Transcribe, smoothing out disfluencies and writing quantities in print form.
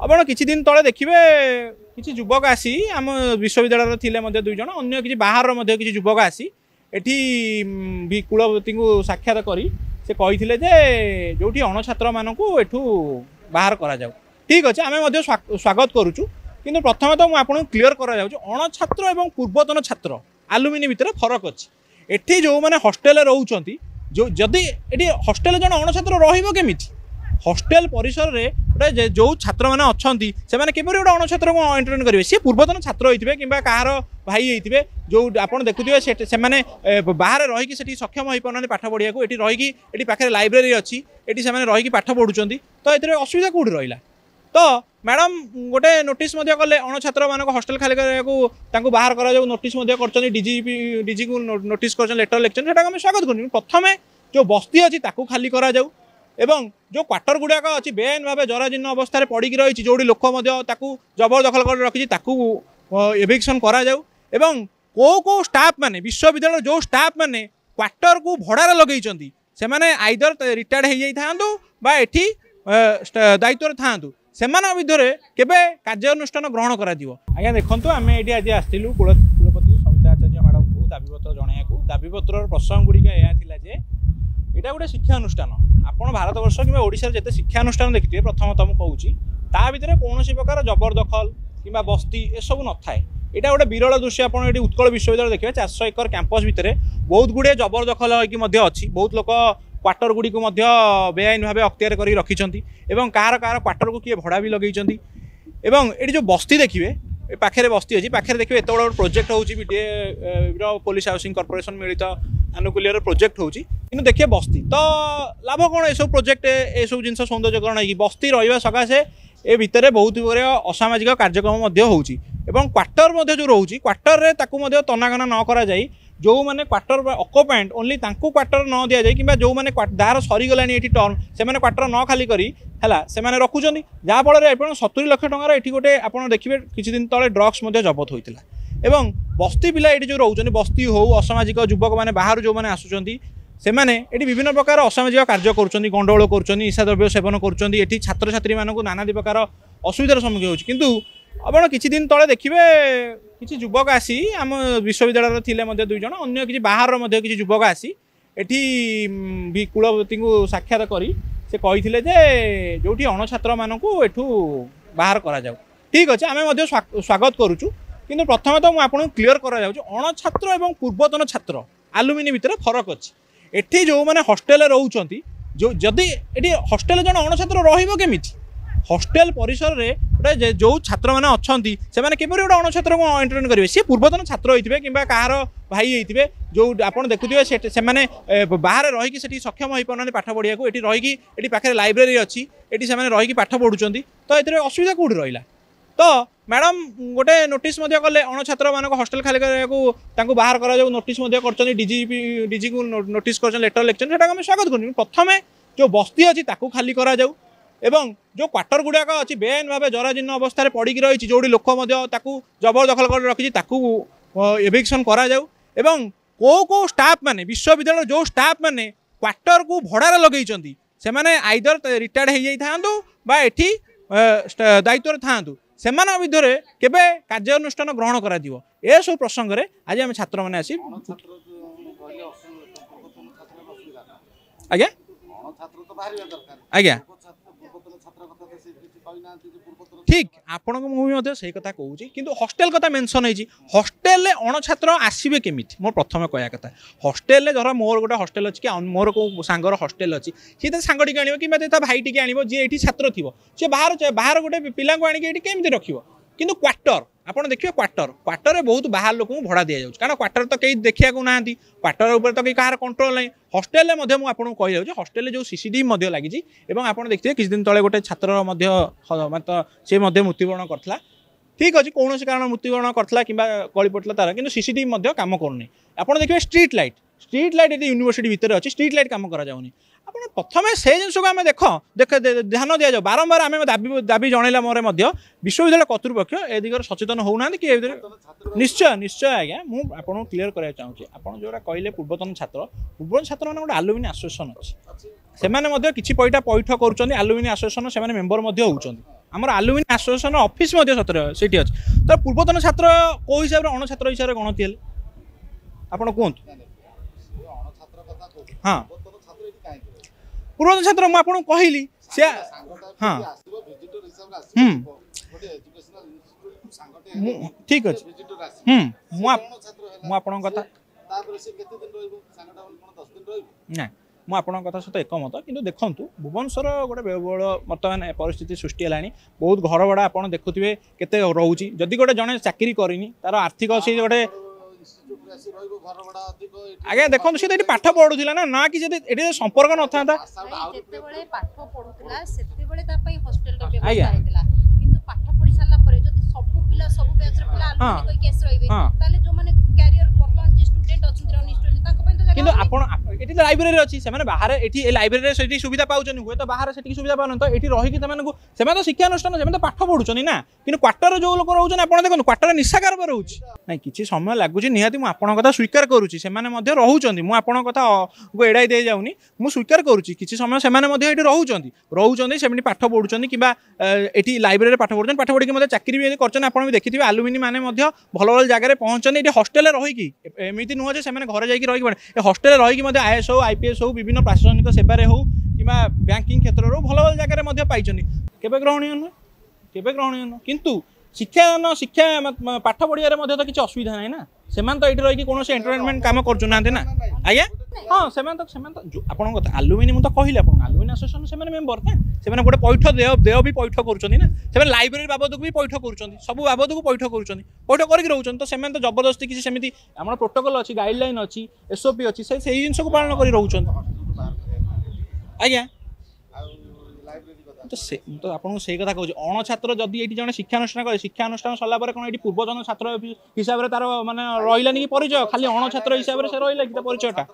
ଆପଣ କିଛି ଦିନ ତଳେ ଦେଖିବେ କିଛି ଯୁବକ ଆସି ଆମ ବିଶ୍ୱବିଦ୍ୟାଳୟରେ ଥିଲେ ମଧ୍ୟ 2 ଜଣ ଅନ୍ୟ କିଛି ବାହାରର ମଧ୍ୟ କିଛି ଯୁବକ ଆସି ଏଠି କୁଳପତିଙ୍କୁ ସାକ୍ଷାତ କରି ସେ କହିଥିଲେ ଯେ ଯୋଉଠି ଅଣଛାତ୍ରମାନଙ୍କୁ ଏଠୁ ବାହାର କରାଯାଉ। ଠିକ୍ ଅଛି, ଆମେ ମଧ୍ୟ ସ୍ୱାଗତ କରୁଛୁ, କିନ୍ତୁ ପ୍ରଥମେ ତ ମୁଁ ଆପଣଙ୍କୁ କ୍ଲିୟର କରାଯାଉଛି ଅଣଛାତ୍ର ଏବଂ ପୂର୍ବତନ ଛାତ୍ର ଆଲୁମିନି ଭିତରେ ଫରକ ଅଛି। ଏଠି ଯେଉଁମାନେ ହଷ୍ଟେଲରେ ରହୁଛନ୍ତି, ଯଦି ଏଠି ହଷ୍ଟେଲରେ ଜଣେ ଅଣଛାତ୍ର ରହିବ କେମିତି? हॉस्टेल परिसर रे गोटे जो छात्र मैंने अच्छा से केपरि गोटे अणछात्र को एंटरटेन करेंगे सी पूर्वतन छात्र होते कि कहार भाई होते जो आप देखुए से बाहर रहीकि सक्षम हो पाना पाठ पढ़िया ये रहीकि पाखे लाइब्रेरी अच्छी ये रहीकि पाठ पढ़ुंट तो ये असुविधा कौटी रहा। तो मैडम गोटे नोटिस कले अणछात्र मान हॉस्टेल खाली करने बाहर करा नोटिस कर डीजी को नोटिस कर लेटर लिखते हैं आम स्वागत कर। प्रथम जो बस्ती अच्छी खाली करा जाऊ एवं जो क्वार्टर गुड़ाक अच्छी बेआईन भाव जराजीर्ण अवस्था पड़ी रही जो लोक जबरदखल कर रखी एविक्शन करा जाऊ एवं को स्टाफ माने विश्वविद्यालय जो स्टाफ माने क्वार्टर को भड़ार लगे से आइदर रिटायर्ड हो जाइथांतु बा एठी दायित्व था से विधर केबे कार्यानुष्ठान ग्रहण करा दियो। आज्ञा देखंतु आमे एठी आज आस्थिलु कुलपति सविता आचार्य मैडम को दाबीपत्र जणाइयाकू दाबीपत्र प्रसंग गुड़िक यह थिला जे एटा गोटे शिक्षानुष्ठान आपण भारत वर्ष कि ओडिशा जिते शिक्षानुष्ठान देखिए प्रथमतम कहूँ ता भितर कौन प्रकार जबरदखल कि बस्ती एसबू न थाए। यहाँ गोटे विरल दृश्य आप उत्कल विश्वविद्यालय देखिए 400 एकर कैंपस भितर बहुत गुड़े जबरदखल होगी बहुत लोक क्वार्टर गुड़ी को बेआईन भाव अख्तियार कर रखिंट कहार कहार क्वार्टर को किए भड़ा भी लगे ये जो बस्ती देखिए पाखे बस्ती अच्छी पाखे देखिए एत बड़ा प्रोजेक्ट हो पुलिस हाउसिंग कॉर्पोरेशन मिलित आनुकूल्य प्रोजेक्ट हो देखिए बस्ती तो लाभ कौन ये प्रोजेक्ट ये सब जिन सौंदर्यकरण हो बस्ती रहा सकाशे ए भितर बहुत असामाजिक कार्यक्रम हो क्वार्टर जो रोचे क्वार्टर तनाघना न करा जाए जो मैंने क्वार्टर ऑक्युपेंट ओनली क्वार्टर न दि जाए कि जो मैंने दार सरीगला टर्म से क्वार्टर न खाली करी से रखुच्च जहाँफल 70 लाख टकर ये गोटे आप देखिए किसी दिन तले ड्रग्स जबत होता एवं बस्ती पिला ये जो रोच बस्ती हो असामाजिक युवक मैंने बाहर जो मैंने आसुँच से विभिन्न प्रकार असामाजिक कार्य कर गंडगोल कर निशा द्रव्य सेवन कर छात्र छात्री मानक नाना प्रकार असुविधार सम्मुखीन हो किंतु आपण किछि दिन तले देखिए किछि युवक आसी आम विश्वविद्यालय थिले 2 जण अन्य किछि बाहर किछि युवक आसी एठी कुलपति को साक्षात करी से कही जोटी अणछात्र मानक एठू बाहर करा जाऊ। ठीक अच्छे आम स्वागत करुचु किंतु प्रथम तो मुझे क्लीयर करा अणछात्र एवं पूर्वतन छात्र आलुमिनी भितर फरक अच्छी। एठी जो मैंने हॉस्टेल रोचंती जो जदि एठी हॉस्टेल जन अणछात्र रहिबो केमिति हॉस्टेल परिसर रे गोटे जो छात्र मैंने अच्छा से केपरि गोटे अणछात्र को एंटरटेन करेंगे सी पूर्वतन छात्र होते कि कहार भाई होते जो आप देखुए से बाहर रहीकि सक्षम हो पाना पाठ पढ़िया ये रहीकि पाखे लाइब्रेरी अच्छी ये रहीकि पाठ पढ़ुंट तो ये असुविधा कौटी रहा। तो मैडम गोटे नोटिस कले अणछात्र मान हॉस्टेल खाली करने बाहर करा नोटिस कर डीजी को नोटिस कर लेटर लिखते हैं आम स्वागत कर। प्रथम जो बस्ती अच्छी खाली करा जाऊ एवं जो क्वार्टर गुड़ाक अच्छी बेआईन भाव जराजीर्ण अवस्था पड़ी रही जो लोक जबरदखल कर रखी एविक्शन करा जाऊ एवं को स्टाफ माने विश्वविद्यालय जो स्टाफ माने क्वार्टर को भड़ार लगे से आइदर रिटायर्ड हो जाइथांतु बा एठी दायित्व था से विधर केबे कार्यानुष्ठान ग्रहण करा दियो। ए सब प्रसंग रे आज आम छात्र मैंने आसी आज्ञा आज्ञा ठीक आपण को मुझे से कथा कहूँ कि हॉस्टेल कथा मेंशन होती हॉस्टेल अणछात्र आसवे केमी मोर प्रथम कहया कथा हॉस्टेल धर मोर गोटे हॉस्टेल अच्छी कि मोर को सांगर हॉस्टेल अच्छी सी सांगटी आण कि भाई टी आण जी ये छात्र थी सी बाहर गोटे पिला आनिक केमी रख कि क्वार्टर आपड़ देखिए क्वार्टर बहुत बाहर लोक भड़ा दि जाऊँ कारण क्वार्टर तो कहीं देखा ना क्वार्टर उपर तो कहीं कहार कंट्रोल ना हॉस्टेल मुझे कही हॉस्टेल जो सीसीटीवी लगी आप देखिए किसी दिन तले गोटे छात्र सी मृत्युवरण करता ठीक अच्छे कौन कारण मृत्युवरण करता कि गली पड़ता तार कि सीसीटीवी काम करनी आप देखिए स्ट्रीट लाइट ये यूनिवर्सिटी भितर अच्छी स्ट्रीट लाइट काम करा आप प्रथम से जिन को आम देख ध्यान दि जाऊ बारंबार आम दाबी जनइला मोर विश्वविद्यालय कर्तृपक्ष ए दिगरे सचेतन होना कि निश्चय निश्चय आज्ञा मुझे क्लीयर कराया चाहूँगी आप जो कहले पूर्वतन छात्र मैंने गोटे आलुमिनी आसोसिएसन अच्छी से किसी पैठा पैठ कर आलुमिनी आसोसिएसन से मेम्बर होती आमर आलुमिनी आसोसिएशन ऑफिस सतर से अच्छे तो पूर्वतन छात्र कौ हिसाब से अणछात्र हिसाब से गणति हेले आप कहतु हाँ पूर्वतन छात्र मुझे कहली से हाँ ठीक अच्छे मुझे कथा ना ମୁଁ ଆପଣଙ୍କ କଥା ସହିତ ଏକମତ କିନ୍ତୁ ଦେଖନ୍ତୁ ଭୁବନେଶ୍ୱର ଗୋଟେ ବଡ଼ ବର୍ତ୍ତମାନ ପରିସ୍ଥିତି ସୃଷ୍ଟି ହେଲାଣି ବହୁତ ଘର ଭଡ଼ା ଆପଣ ଦେଖୁଥିବେ କେତେ ରହୁଛି ଯଦି ଗୋଟେ ଜଣେ ଚାକିରି କରିନି ତାର ଆର୍ଥିକ ସେ ଗୋଟେ ଆଜ୍ଞା ଦେଖନ୍ତୁ ସେ ତ ଏଠି ପାଠ ପଢୁଥିଲା ନା ନା କି ଯଦି ଏଠି ସମ୍ପର୍କ ନଥାନ୍ତା ଯେତେବେଳେ ପାଠ ପଢୁଥିଲା ସେତେବେଳେ ତା ପାଇଁ ହଷ୍ଟେଲର ବ୍ୟବସ୍ଥା ହେଇଥିଲା କିନ୍ତୁ ପାଠ ପଢି ସାରିଲା ପରେ ଯଦି ସବୁ ପିଲା ସବୁ ବ୍ୟାଚର ପିଲା ଆଲୁମିନି କହି କେସ୍ ରହିବେ ତାହେଲେ ଯୋଉ ମାନେ କ୍ୟାରିୟର ବର୍ତ୍ତମାନ ଯେ स्टूडेंट अछि रनि स्टूडेंट ताको ପାଇଁ ତ ଜାଗା କିନ୍ତୁ ଆପଣ ଏଠି ତ ଲାଇବ୍ରେରୀ ଅଛି ସେମାନେ ବାହାରେ ଏଠି ଏ ଲାଇବ୍ରେରୀରେ ସେଠି ସୁବିଧା ପାଉଛନ୍ତି ହୁଏ ତ ବାହାରେ ସେଠି ସୁବିଧା ପାଉନାହାନ୍ତି ତ ଏଠି ରହିକି ସେମାନେ ତ ଶିକ୍ଷାନୁଷ୍ଠାନ ସେମାନେ ତ ପାଠ ପଢୁଛନ୍ତି ନା କିନ୍ତୁ କ୍ୱାର୍ଟରରେ ଯୋଉ ଲୋକ ରହୁଛନ୍ତି ଆପଣ ଦେଖନ୍ତୁ କ୍ୱାର୍ଟରରେ ନିଶା କାରବାର ରହୁଛି ନାଇଁ କିଛି ସମୟ ଲାଗୁଛି ନିହାତି ମୁଁ ଆପଣଙ୍କ କଥା ସ୍ୱୀକାର କରୁଛି ସେମାନେ ମଧ୍ୟ ରହୁଛନ୍ତି ମୁଁ ଆପଣଙ୍କ କଥା ଏଡ଼ାଇ ଦେଇ ଯାଉନି ମୁଁ ସ୍ୱୀକାର କରୁଛି କିଛି ସମୟ ସେମାନେ ମଧ୍ୟ ଏଠି ରହୁଛନ୍ତି ସେମିତି ପାଠ ପଢୁଛନ୍ତି କିମ୍ବା ଏଠି ଲାଇବ୍ରେରୀରେ ପାଠ ପଢିକି ମଧ୍ୟ ଚାକିରି ବି କରିଛନ୍ତି ଆପଣ ବି ଦେଖିଥିବେ ଆଲୁମିନି ମାନେ ମଧ୍ୟ ଭଲ ଭଲ ଜାଗାରେ ପହଞ୍ଚନ୍ତି ଏଠି ହଷ୍ଟେଲରେ ରହିକି ଏମିତି ନୁହଁ ଯେ ସେମାନେ ଘରେ ଯାଇକି ରହିକି ଏ ହଷ୍ଟେଲରେ ରହିକି ମଧ୍ୟ आईएएस हो आईपीएस हो विभिन्न प्रशासनिक सेवारे हो कि बैंकिंग क्षेत्र हो भल भल जगह पाई केवे ग्रहणीय नुहे केवे ग्रहणीय नुह किंतु शिक्षा पाठ पढ़िया तो किसी असुविधा ना ना से तो ये रही कौन एंटरटेनमेंट काम करना आज्ञा हाँ से आप आलुमिनी मुझे कहली आप आलुमिनी आसोसिएशन से मेम्बर ना से गोटे पैठ देय भी पैठ कर लाइब्रेरी बाबद भी पैठ कर सब बाबद को पैठ कर रोच तो से तो जबरदस्ती किसी सेमती आम प्रोटोकॉल अच्छी गाइडलाइन अच्छी एसओपी अच्छी से जिन को पालन कर रोच आज्ञा तो से तो आपको से कथा कहूँ अणछात्र जदि ये जन शिक्षानुष्ठान सरला कौन ये पूर्वजन छात्र हिसाब से तार मानने रही परिचय खाली अणछात्र हिसाब से रहा कि परिचयटा